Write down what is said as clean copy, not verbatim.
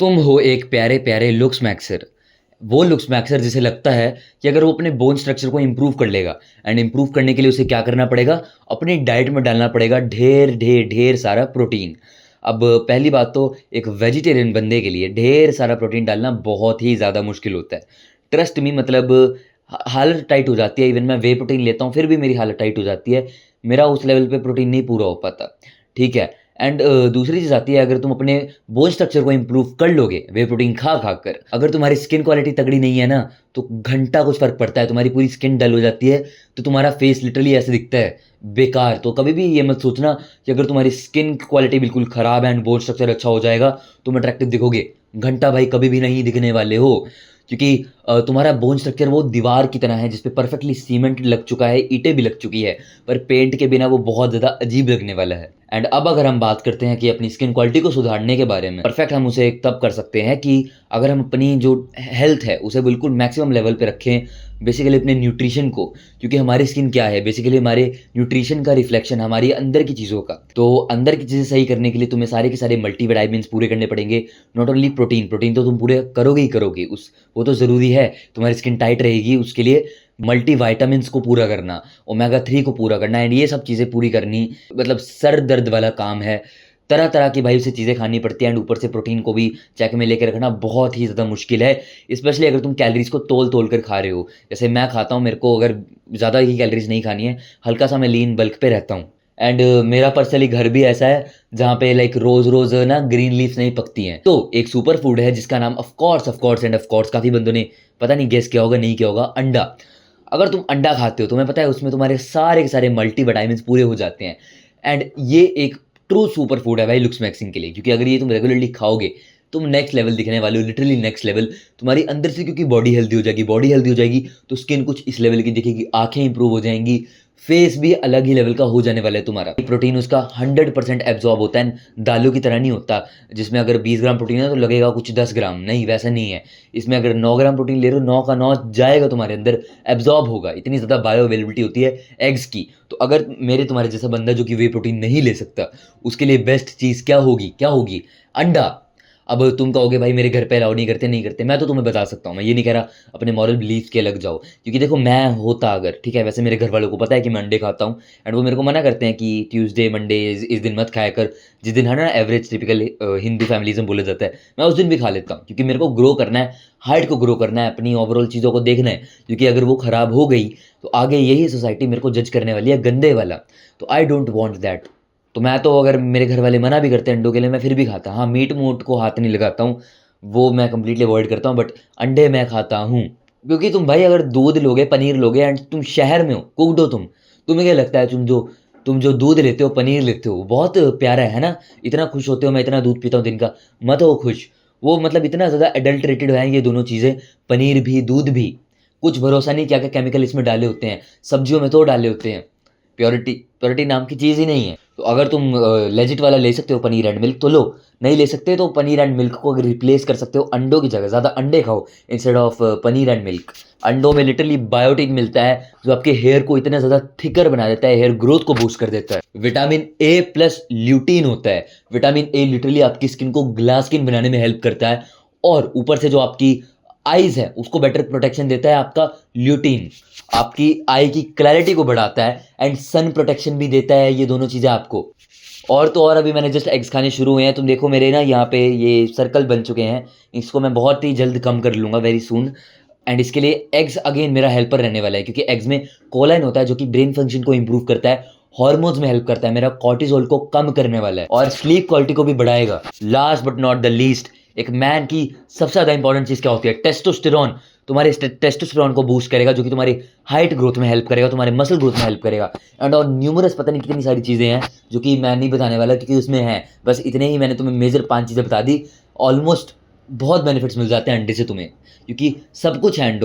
तुम हो एक प्यारे प्यारे लुक्स मैक्सर। वो लुक्स मैक्सर जिसे लगता है कि अगर वो अपने बोन स्ट्रक्चर को इंप्रूव कर लेगा, एंड इंप्रूव करने के लिए उसे क्या करना पड़ेगा, अपनी डाइट में डालना पड़ेगा ढेर ढेर ढेर सारा प्रोटीन। अब पहली बात तो एक वेजिटेरियन बंदे के लिए ढेर सारा प्रोटीन डालना बहुत ही ज़्यादा मुश्किल होता है। ट्रस्ट मी, मतलब हालत टाइट हो जाती है। इवन मैं वे प्रोटीन लेता हूँ फिर भी मेरी हालत टाइट हो जाती है। मेरा उस लेवल पे प्रोटीन नहीं पूरा हो पाता। ठीक है। एंड दूसरी चीज़ आती है, अगर तुम अपने बोन स्ट्रक्चर को इंप्रूव कर लोगे वे प्रोटीन खा खा कर, अगर तुम्हारी स्किन क्वालिटी तगड़ी नहीं है ना, तो घंटा कुछ फर्क पड़ता है। तुम्हारी पूरी स्किन डल हो जाती है, तो तुम्हारा फेस लिटरली ऐसे दिखता है, बेकार। तो कभी भी ये मत सोचना कि अगर तुम्हारी स्किन क्वालिटी बिल्कुल खराब है एंड बोन स्ट्रक्चर अच्छा हो जाएगा तुम अट्रैक्टिव दिखोगे। घंटा भाई कभी भी नहीं दिखने वाले हो, क्योंकि तुम्हारा बोन स्ट्रक्चर वो दीवार की तरह है जिसपे परफेक्टली सीमेंट लग चुका है, ईंटें भी लग चुकी है, पर पेंट के बिना वो बहुत ज़्यादा अजीब लगने वाला है। एंड अब अगर हम बात करते हैं कि अपनी स्किन क्वालिटी को सुधारने के बारे में, परफेक्ट हम उसे तब कर सकते हैं कि अगर हम अपनी जो हेल्थ है उसे बिल्कुल मैक्सिमम लेवल पे रखें, बेसिकली अपने न्यूट्रिशन को। क्योंकि हमारी स्किन क्या है, बेसिकली हमारे न्यूट्रिशन का रिफ्लेक्शन, हमारी अंदर की चीज़ों का। तो अंदर की चीज़ें सही करने के लिए तुम्हें सारे के सारे मल्टीविटामिन्स पूरे करने पड़ेंगे। नॉट ओनली प्रोटीन, प्रोटीन तो तुम पूरे करोगे ही करोगे, उस वो तो ज़रूरी है, तुम्हारी स्किन टाइट रहेगी उसके लिए मल्टी वाइटामिन्स को पूरा करना, ओमेगा 3 को पूरा करना, एंड ये सब चीज़ें पूरी करनी मतलब सर दर्द वाला काम है। तरह तरह की भाई उसे चीज़ें खानी पड़ती हैं, एंड ऊपर से प्रोटीन को भी चेक में लेकर रखना बहुत ही ज़्यादा मुश्किल है। स्पेशली अगर तुम कैलोरीज को तोल तोल कर खा रहे हो, जैसे मैं खाता हूँ। मेरे को अगर ज़्यादा ही कैलोरीज नहीं खानी है, हल्का सा मैं लीन बल्क पे रहता हूँ। एंड मेरा पर्सनली घर भी ऐसा है जहाँ पे लाइक रोज रोज ना ग्रीन लीव्स नहीं पकती हैं। तो एक सुपर फूड है जिसका नाम ऑफ कोर्स काफ़ी बंदों ने पता नहीं गेस किया होगा, नहीं किया होगा, अंडा। अगर तुम अंडा खाते हो तुम्हें पता है उसमें तुम्हारे सारे के सारे मल्टी विटामिन्स पूरे हो जाते हैं। एंड ये एक ट्रू सुपर फूड है भाई लुक्स मैक्सिंग के लिए, क्योंकि अगर ये तुम रेगुलरली खाओगे तुम नेक्स्ट लेवल दिखने वाले हो, लिटरली नेक्स्ट लेवल। तुम्हारी अंदर से क्योंकि बॉडी हेल्दी हो जाएगी, बॉडी हेल्दी हो जाएगी तो स्किन कुछ इस लेवल की दिखेगी, आंखें इंप्रूव हो जाएंगी, फेस भी अलग ही लेवल का हो जाने वाला है तुम्हारा। प्रोटीन उसका 100% एब्जॉर्ब होता है, दालों की तरह नहीं होता जिसमें अगर 20 ग्राम प्रोटीन है तो लगेगा कुछ 10 ग्राम, नहीं वैसा नहीं है। इसमें अगर 9 ग्राम प्रोटीन ले रहे हो, 9 का 9 जाएगा तुम्हारे अंदर, एब्जॉर्ब होगा। इतनी ज़्यादा बायो अवेलेबिलिटी होती है एग्स की। तो अगर मेरे तुम्हारे जैसा बंदा जो कि वे प्रोटीन नहीं ले सकता, उसके लिए बेस्ट चीज़ क्या होगी, क्या होगी? अंडा। अब तुम कहोगे भाई मेरे घर पे अलाउ नहीं करते, नहीं करते। मैं तो तुम्हें बता सकता हूँ, मैं ये नहीं कह रहा अपने मॉरल बिलीफ के लग जाओ, क्योंकि देखो मैं होता अगर, ठीक है, वैसे मेरे घर वालों को पता है कि मैं अंडे खाता हूँ, एंड वो मेरे को मना करते हैं कि ट्यूसडे मंडे इस दिन मत खाया कर, जिस दिन है ना एवरेज टिपिकल हिंदू फैमिलीज में बोला जाता है, मैं उस दिन भी खा लेता हूँ, क्योंकि मेरे को ग्रो करना है, हाइट को ग्रो करना है, अपनी ओवरऑल चीज़ों को देखना है। क्योंकि अगर वो ख़राब हो गई तो आगे यही सोसाइटी मेरे को जज करने वाली है गंदे वाला। तो आई डोंट वॉन्ट दैट। तो मैं तो अगर मेरे घर वाले मना भी करते हैं अंडों के लिए, मैं फिर भी खाता। हाँ, मीट मूट को हाथ नहीं लगाता हूँ, वो मैं कंप्लीटली अवॉइड करता हूँ, बट अंडे मैं खाता हूँ। क्योंकि तुम भाई अगर दूध लोगे, पनीर लोगे, एंड तुम शहर में हो, कुकड हो तुम, तुम्हें क्या लगता है तुम जो दूध लेते हो, पनीर लेते हो, बहुत प्यारा है ना, इतना खुश होते हो मैं इतना दूध पीता हूँ दिन का, मत हो खुश। वो मतलब इतना ज़्यादा एडल्टरेटेड है ये दोनों चीज़ें, पनीर भी दूध भी। कुछ भरोसा नहीं क्या क्या केमिकल इसमें डाले होते हैं, सब्जियों में तो डाले होते हैं। प्योरिटी प्योरिटी नाम की चीज़ ही नहीं है। तो अगर तुम लेजिट वाला ले सकते हो पनीर एंड मिल्क तो लो, नहीं ले सकते तो पनीर एंड मिल्क को अगर रिप्लेस कर सकते हो अंडों की जगह, ज़्यादा अंडे खाओ instead of paneer and milk. अंडों में लिटरली बायोटिन मिलता है जो आपके हेयर को इतना ज़्यादा थिकर बना देता है, हेयर ग्रोथ को बूस्ट कर देता है। विटामिन ए प्लस ल्यूटीन होता है। विटामिन ए लिटरली आपकी स्किन को ग्लास स्किन बनाने में हेल्प करता है, और ऊपर से जो आपकी आईज है उसको बेटर प्रोटेक्शन देता है आपका ल्यूटीन, आपकी आई की क्लैरिटी को बढ़ाता है, एंड सन प्रोटेक्शन भी देता है ये दोनों चीज़ें आपको। और तो और अभी मैंने जस्ट एग्स खाने शुरू हुए हैं, तुम देखो मेरे ना यहाँ पे ये सर्कल बन चुके हैं, इसको मैं बहुत ही जल्द कम कर लूँगा, वेरी सून। एंड इसके लिए एग्स अगेन मेरा हेल्पर रहने वाला है, क्योंकि एग्स में कोलाइन होता है जो कि ब्रेन फंक्शन को इंप्रूव करता है, हॉर्मोन्स में हेल्प करता है, मेरा कॉर्टिसोल को कम करने वाला है, और स्लीप क्वालिटी को भी बढ़ाएगा। Last but not the least, एक मैन की सबसे ज़्यादा इंपॉर्टेंट चीज़ क्या होती है? टेस्टोस्टेरॉन। तुम्हारे टेस्टोस्टेरॉन को बूस्ट करेगा, जो कि तुम्हारी हाइट ग्रोथ में हेल्प करेगा, तुम्हारे मसल ग्रोथ में हेल्प करेगा, एंड और न्यूमरस पता नहीं कितनी सारी चीज़ें हैं जो कि मैं नहीं बताने वाला, क्योंकि उसमें है बस इतने ही मैंने तुम्हें मेजर 5 चीज़ें बता दी। ऑलमोस्ट बहुत बेनिफिट्स मिल जाते हैं अंडे से तुम्हें, क्योंकि सब कुछ है अंडों